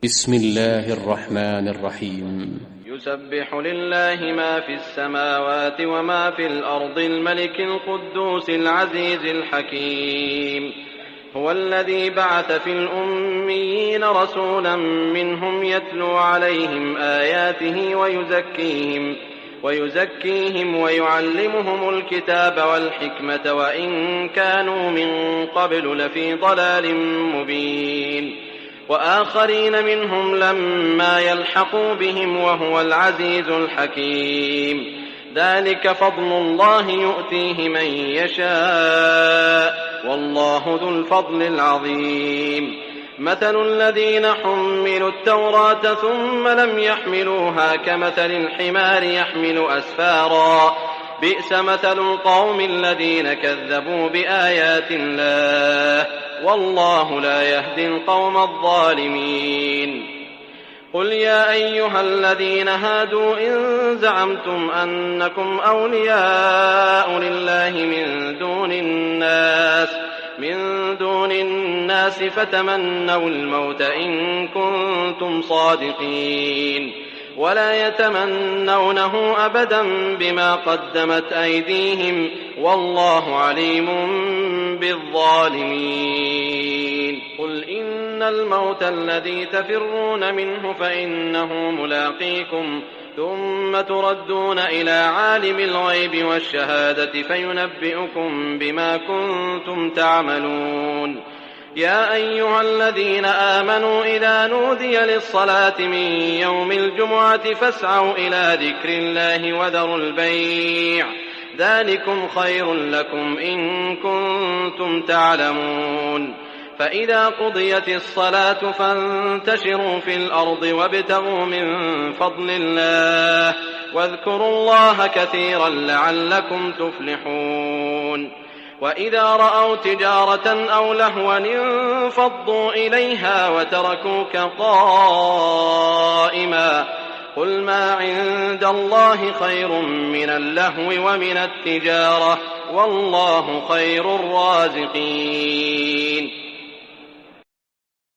بسم الله الرحمن الرحيم. يسبح لله ما في السماوات وما في الأرض الملك القدوس العزيز الحكيم. هو الذي بعث في الأميين رسولا منهم يتلو عليهم آياته ويزكيهم ويعلمهم الكتاب والحكمة وإن كانوا من قبل لفي ضلال مبين، وآخرين منهم لما يلحقوا بهم وهو العزيز الحكيم. ذلك فضل الله يؤتيه من يشاء والله ذو الفضل العظيم. مثل الذين حملوا التوراة ثم لم يحملوها كمثل الحمار يحمل أسفارا، بئس مثل القوم الذين كذبوا بآيات الله والله لا يهدي القوم الظالمين. قل يا أيها الذين هادوا إن زعمتم أنكم أولياء لله من دون الناس فتمنوا الموت إن كنتم صادقين، ولا يتمنونه أبدا بما قدمت أيديهم والله عليم بالظالمين. قل إن الموت الذي تفرون منه فإنه ملاقيكم ثم تردون إلى عالم الغيب والشهادة فينبئكم بما كنتم تعملون. يا أيها الذين آمنوا إذا نودي للصلاة من يوم الجمعة فاسعوا إلى ذكر الله وذروا البيع، ذلكم خير لكم إن كنتم تعلمون. فإذا قضيت الصلاة فانتشروا في الأرض وابتغوا من فضل الله واذكروا الله كثيرا لعلكم تفلحون. وإذا رأوا تجارة أو لهوا انفضوا إليها وتركوك قائما، قل ما عند الله خير من اللهو ومن التجارة والله خير الرازقين.